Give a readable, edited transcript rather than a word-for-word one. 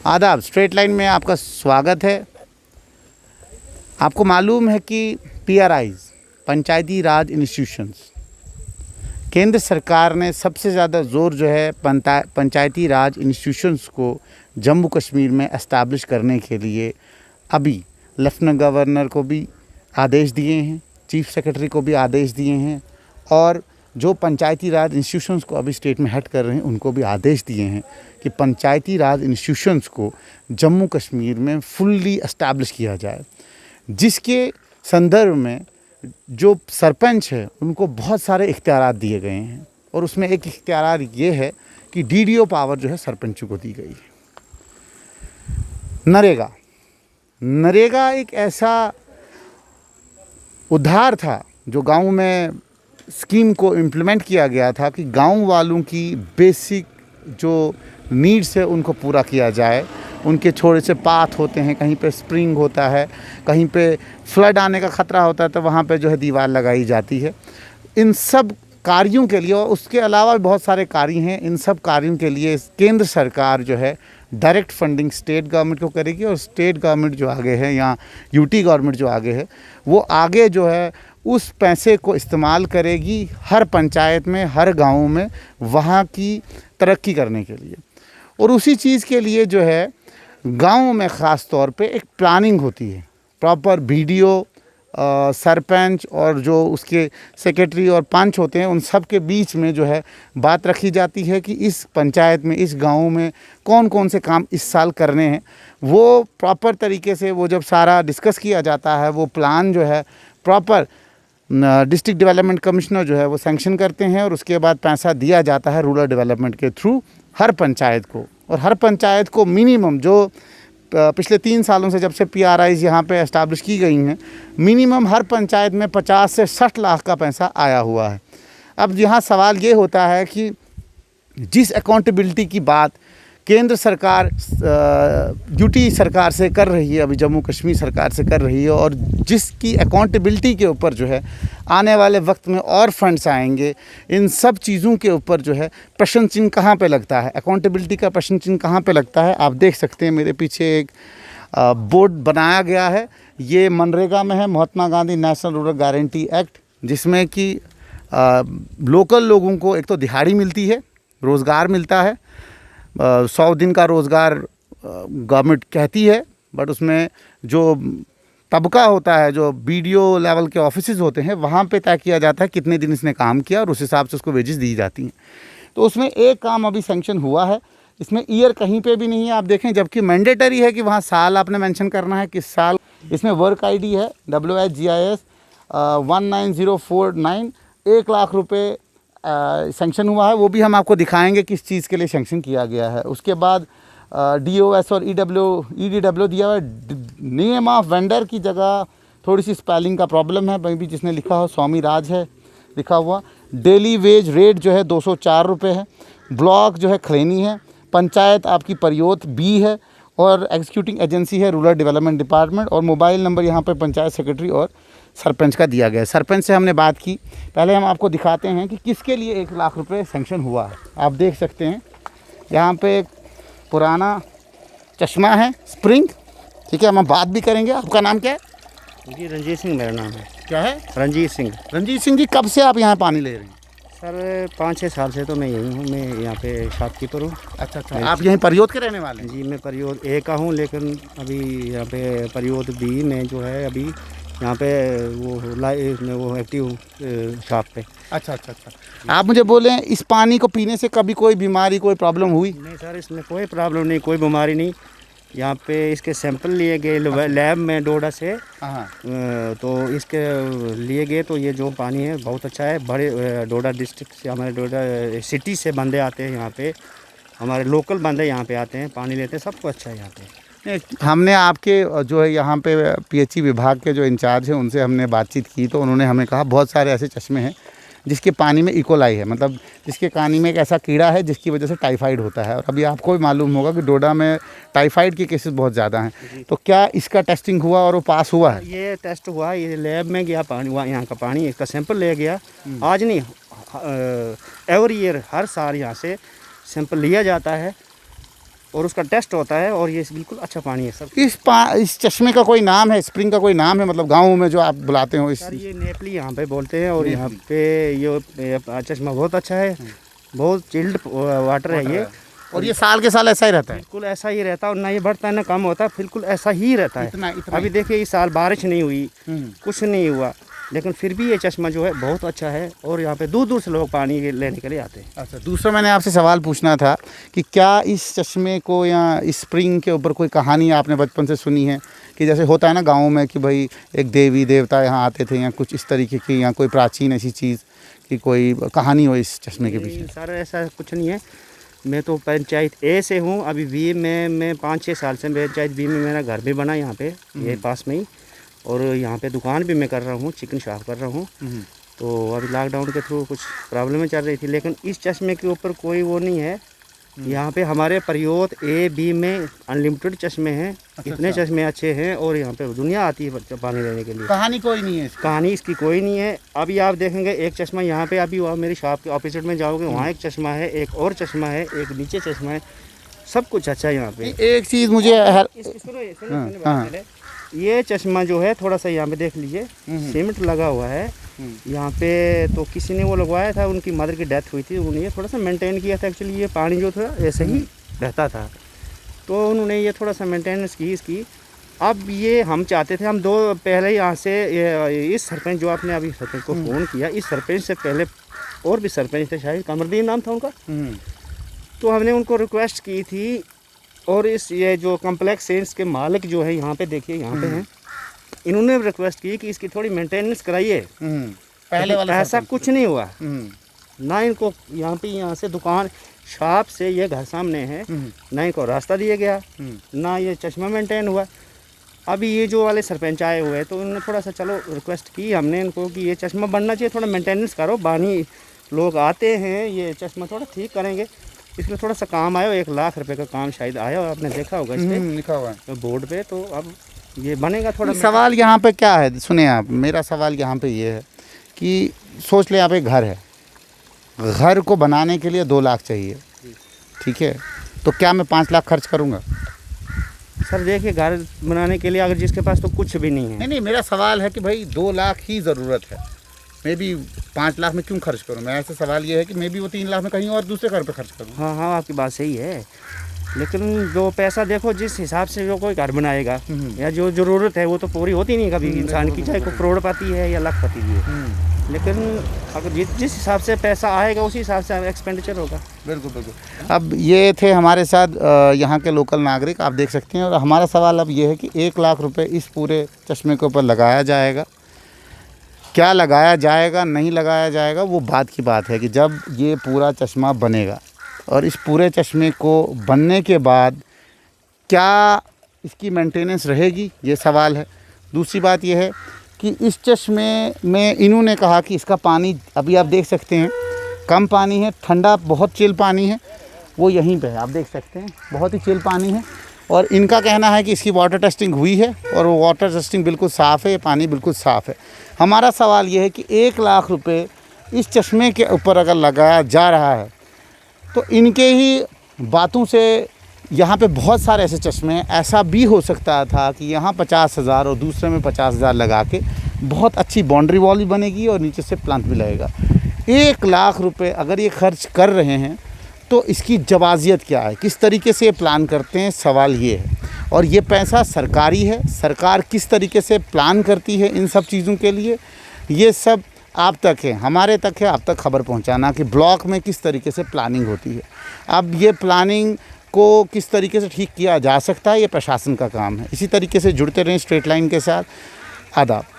आदाब, straight line में आपका स्वागत है। आपको मालूम है कि PRIs, पंचायती राज इंस्टीट्यूशंस, केंद्र सरकार ने सबसे ज़्यादा ज़ोर जो है पंचायती राज इंस्टीट्यूशंस को जम्मू कश्मीर में एस्टैब्लिश करने के लिए अभी लेफ्टिनेंट गवर्नर को भी आदेश दिए हैं, चीफ सेक्रेटरी को भी आदेश दिए हैं और जो पंचायती राज इंस्टीट्यूशंस को अभी स्टेट में हेड कर रहे हैं उनको भी आदेश दिए हैं कि पंचायती राज इंस्टीट्यूशंस को जम्मू कश्मीर में फुल्ली एस्टैब्लिश किया जाए, जिसके संदर्भ में जो सरपंच है उनको बहुत सारे इख्तियारात दिए गए हैं और उसमें एक इख्तियार ये है कि DDO पावर जो है सरपंचों को दी गई है। नरेगा एक ऐसा उद्धार था जो गांव में स्कीम को इम्प्लीमेंट किया गया था कि गांव वालों की बेसिक जो नीड्स है उनको पूरा किया जाए। उनके छोटे से पाथ होते हैं, कहीं पे स्प्रिंग होता है, कहीं पे फ्लड आने का ख़तरा होता है तो वहाँ पे जो है दीवार लगाई जाती है। इन सब कार्यों के लिए और उसके अलावा भी बहुत सारे कार्य हैं, इन सब कार्यों के लिए केंद्र सरकार जो है डायरेक्ट फंडिंग स्टेट गवर्नमेंट को करेगी और स्टेट गवर्नमेंट जो आगे है या UT गवर्नमेंट जो आगे है वो आगे जो है उस पैसे को इस्तेमाल करेगी हर पंचायत में, हर गाँव में वहाँ की तरक्की करने के लिए। और उसी चीज़ के लिए जो है गाँव में ख़ास तौर पे एक प्लानिंग होती है, प्रॉपर BDO, सरपंच और जो उसके सेक्रेटरी और पंच होते हैं उन सब के बीच में जो है बात रखी जाती है कि इस पंचायत में, इस गांव में कौन कौन से काम इस साल करने हैं। वो प्रॉपर तरीके से वो जब सारा डिस्कस किया जाता है, वो प्लान जो है प्रॉपर डिस्ट्रिक्ट डेवलपमेंट कमिश्नर जो है वो सैंक्शन करते हैं और उसके बाद पैसा दिया जाता है रूरल डेवलपमेंट के थ्रू हर पंचायत को। और हर पंचायत को मिनिमम जो पिछले 3 सालों से जब से PRIs यहाँ पे एस्टैब्लिश की गई हैं, मिनिमम हर पंचायत में 50 से 60 लाख का पैसा आया हुआ है। अब यहाँ सवाल ये होता है कि जिस अकाउंटेबिलिटी की बात केंद्र सरकार UT सरकार से कर रही है, अभी जम्मू कश्मीर सरकार से कर रही है, और जिसकी अकाउंटेबिलिटी के ऊपर जो है आने वाले वक्त में और फंड्स आएंगे, इन सब चीज़ों के ऊपर जो है प्रश्न चिन्ह कहाँ पे लगता है, अकाउंटेबिलिटी का प्रश्न चिन्ह कहाँ पे लगता है। आप देख सकते हैं मेरे पीछे एक बोर्ड बनाया गया है, ये मनरेगा में है, Mahatma Gandhi national rural guarantee act, जिसमें कि लोकल लोगों को एक तो दिहाड़ी मिलती है, रोज़गार मिलता है। 100 दिन का रोज़गार गवर्नमेंट कहती है, बट उसमें जो तबका होता है, जो BDO लेवल के ऑफिसेज होते हैं, वहाँ पे तय किया जाता है कितने दिन इसने काम किया और उस हिसाब से उसको वेजेस दी जाती हैं। तो उसमें एक काम अभी सैंक्शन हुआ है, इसमें ईयर कहीं पे भी नहीं है आप देखें, जबकि मैंडेटरी है कि वहाँ साल आपने मेंशन करना है किस साल। इसमें वर्क ID है WHGIS 19049, 1 लाख रुपये सैंक्शन हुआ है। वो भी हम आपको दिखाएंगे किस चीज़ के लिए सैंक्शन किया गया है। उसके बाद DOS और EDW दिया हुआ है। नेम ऑफ वेंडर की जगह थोड़ी सी स्पेलिंग का प्रॉब्लम है, भी जिसने लिखा हो स्वामी राज है लिखा हुआ। डेली वेज रेट जो है 204 रुपये है। ब्लॉक जो है खलैनी है। पंचायत आपकी परियोत B है और एग्जीक्यूटिंग एजेंसी है रूरल डेवलपमेंट डिपार्टमेंट। और मोबाइल नंबर यहाँ पे पंचायत सेक्रेटरी और सरपंच का दिया गया है। सरपंच से हमने बात की, पहले हम आपको दिखाते हैं कि किसके लिए 1 लाख रुपए सैंक्शन हुआ है। आप देख सकते हैं यहाँ पे एक पुराना चश्मा है, स्प्रिंग, ठीक है, हम बात भी करेंगे। आपका नाम क्या है? जी रंजीत सिंह मेरा नाम है। क्या है? रंजीत सिंह। रंजीत सिंह जी, कब से आप यहाँ पानी ले रहे हैं? सर 5-6 साल से तो मैं यहीं हूँ, मैं यहाँ पे शॉपकीपर हूँ। अच्छा, आप यहीं परियोत के रहने वाले हैं? जी मैं परियोत A का हूँ, लेकिन अभी यहाँ पे परियोत B में जो है अभी यहाँ पे वो एक्टिव हूँ शॉप पे। अच्छा। आप मुझे बोलें, इस पानी को पीने से कभी कोई बीमारी, कोई प्रॉब्लम हुई? नहीं सर, इसमें कोई प्रॉब्लम नहीं, कोई बीमारी नहीं। यहाँ पे इसके सैंपल लिए गए लैब में डोडा से, तो इसके लिए गए तो ये जो पानी है बहुत अच्छा है। बड़े डोडा डिस्ट्रिक्ट से, हमारे डोडा सिटी से बंदे आते हैं यहाँ पे, हमारे लोकल बंदे यहाँ पे आते हैं, पानी लेते हैं, सबको अच्छा है यहाँ पे। हमने आपके जो है यहाँ पे PHE विभाग के जो इंचार्ज हैं उनसे हमने बातचीत की, तो उन्होंने हमें कहा बहुत सारे ऐसे चश्मे हैं जिसके पानी में इकोलाई है, मतलब जिसके पानी में एक ऐसा कीड़ा है जिसकी वजह से टाइफाइड होता है। और अभी आपको भी मालूम होगा कि डोडा में टाइफाइड के केसेस बहुत ज़्यादा हैं, तो क्या इसका टेस्टिंग हुआ और वो पास हुआ है? ये टेस्ट हुआ, ये लैब में गया पानी, वहाँ यहाँ का पानी, इसका सैंपल ले गया। आज नहीं, एवरी ईयर, हर साल यहाँ से सैंपल लिया जाता है और उसका टेस्ट होता है, और ये बिल्कुल अच्छा पानी है सर। इस चश्मे का कोई नाम है, स्प्रिंग का कोई नाम है, मतलब गाँव में जो आप बुलाते हो इस? सर ये नेपली यहाँ पे बोलते हैं, और यहाँ पे ये चश्मा बहुत अच्छा है, बहुत चिल्ड वाटर है ये। और ये साल के साल ऐसा ही रहता है? बिल्कुल ऐसा ही रहता है, और ना ये बढ़ता है ना कम होता है, बिल्कुल ऐसा ही रहता है। इतना अभी देखिए इस साल बारिश नहीं हुई, कुछ नहीं हुआ, लेकिन फिर भी ये चश्मा जो है बहुत अच्छा है, और यहाँ पे दूर दूर से लोग पानी लेने के लिए आते हैं। अच्छा, दूसरा मैंने आपसे सवाल पूछना था कि क्या इस चश्मे को या इस स्प्रिंग के ऊपर कोई कहानी आपने बचपन से सुनी है, कि जैसे होता है ना गाँव में कि भाई एक देवी देवता यहाँ आते थे, या कुछ इस तरीके की, या कोई प्राचीन ऐसी चीज़ की कोई कहानी हो इस चश्मे के पीछे? सर ऐसा कुछ नहीं है, मैं तो पंचायत ए से हूँ, अभी वी में मैं 5-6 साल से पंचायत वी में मेरा घर भी बना यहाँ पे, ये पास में ही, और यहाँ पे दुकान भी मैं कर रहा हूँ, चिकन शॉप कर रहा हूँ। तो अभी लॉकडाउन के थ्रू कुछ प्रॉब्लमें चल रही थी, लेकिन इस चश्मे के ऊपर कोई वो नहीं है। यहाँ पे हमारे प्रयोत ए बी में अनलिमिटेड चश्मे हैं, इतने चश्मे अच्छे हैं, और यहाँ पे दुनिया आती है बच्चा पानी लेने के लिए। कहानी कोई नहीं है इसकी? कहानी इसकी कोई नहीं है। अभी आप देखेंगे एक चश्मा यहाँ पे, अभी वहाँ मेरी शॉप के ऑपोजिट में जाओगे वहाँ एक चश्मा है, एक और चश्मा है, एक नीचे चश्मा है, सब कुछ अच्छा है यहाँ पे। एक चीज़ मुझे सुनो, ये चश्मा जो है थोड़ा सा यहाँ पे देख लीजिए, सीमेंट लगा हुआ है यहाँ पे, तो किसी ने वो लगवाया था, उनकी मदर की डेथ हुई थी, उन्होंने ये थोड़ा सा मेंटेन किया था। एक्चुअली ये पानी जो था ऐसे ही रहता था, तो उन्होंने ये थोड़ा सा मेंटेनेंस की इसकी। अब ये हम चाहते थे, हम दो पहले यहाँ से इस सरपंच जो आपने अभी सरपंच को फ़ोन किया, इस सरपंच से पहले और भी सरपंच थे, शायद कमरदीन नाम था उनका, तो हमने उनको रिक्वेस्ट की थी। और इस ये जो कम्प्लेक्स सेंस के मालिक जो है यहाँ पे देखिए, यहाँ पे हैं, इन्होंने रिक्वेस्ट की कि इसकी थोड़ी मेंटेनेंस कराइए। पहले वाला ऐसा कुछ नहीं हुआ ना, इनको यहाँ से दुकान शॉप से ये घर सामने है, ना इनको रास्ता दिया गया, ना ये चश्मा मेंटेन हुआ। अभी ये जो वाले सरपंच आए हुए हैं, तो उन्होंने थोड़ा सा चलो रिक्वेस्ट की हमने इनको कि ये चश्मा बनना चाहिए, थोड़ा मेंटेनेंस करो, बानी लोग आते हैं, ये चश्मा थोड़ा ठीक करेंगे। इसमें थोड़ा सा काम आया, 1 लाख रुपए का काम शायद आया, और आपने देखा होगा इस पे लिखा हुआ है तो बोर्ड पे। तो अब ये बनेगा थोड़ा। सवाल यहाँ पे क्या है, सुने आप, मेरा सवाल यहाँ पे ये है कि सोच ले आप एक घर है, घर को बनाने के लिए 2 लाख चाहिए, ठीक है, तो क्या मैं 5 लाख खर्च करूँगा? सर देखिए, घर बनाने के लिए अगर जिसके पास तो कुछ भी नहीं है। नहीं, मेरा सवाल है कि भाई 2 लाख ही ज़रूरत है, मे बी 5 लाख में क्यों खर्च करूँ मैं? ऐसा सवाल ये है कि मे बी वो 3 लाख में कहीं और दूसरे घर पे खर्च करूँ। हाँ, आपकी बात सही है, लेकिन जो पैसा देखो जिस हिसाब से जो कोई घर बनाएगा या जो ज़रूरत है वो तो पूरी होती नहीं कभी इंसान की, चाहे कोई करोड़पति है या लाखपति भी है। लेकिन अगर जिस हिसाब से पैसा आएगा उसी हिसाब से एक्सपेंडिचर होगा। बिल्कुल बिल्कुल। अब ये थे हमारे साथ यहाँ के लोकल नागरिक, आप देख सकते हैं। और हमारा सवाल अब ये है कि 1 लाख रुपए इस पूरे चश्मे के ऊपर लगाया जाएगा, क्या लगाया जाएगा, नहीं लगाया जाएगा, वो बात की बात है कि जब ये पूरा चश्मा बनेगा, और इस पूरे चश्मे को बनने के बाद क्या इसकी मेंटेनेंस रहेगी, ये सवाल है। दूसरी बात ये है कि इस चश्मे में इन्होंने कहा कि इसका पानी, अभी आप देख सकते हैं, कम पानी है, ठंडा बहुत चिल पानी है, वो यहीं पे है, आप देख सकते हैं, बहुत ही चिल पानी है। और इनका कहना है कि इसकी वाटर टेस्टिंग हुई है, और वो वाटर टेस्टिंग बिल्कुल साफ़ है, ये पानी बिल्कुल साफ़ है। हमारा सवाल ये है कि 1 लाख रुपए इस चश्मे के ऊपर अगर लगाया जा रहा है, तो इनके ही बातों से यहाँ पे बहुत सारे ऐसे चश्मे हैं। ऐसा भी हो सकता था कि यहाँ 50,000 और दूसरे में 50,000 लगा के बहुत अच्छी बाउंड्री वॉल भी बनेगी और नीचे से प्लांट भी लगेगा। 1 लाख रुपए अगर ये खर्च कर रहे हैं तो इसकी जवाजियत क्या है, किस तरीके से ये प्लान करते हैं, सवाल ये है। और ये पैसा सरकारी है, सरकार किस तरीके से प्लान करती है इन सब चीज़ों के लिए, ये सब आप तक है, हमारे तक है, आप तक खबर पहुंचाना कि ब्लॉक में किस तरीके से प्लानिंग होती है। अब ये प्लानिंग को किस तरीके से ठीक किया जा सकता है, ये प्रशासन का काम है। इसी तरीके से जुड़ते रहें स्ट्रेट लाइन के साथ। आदाब।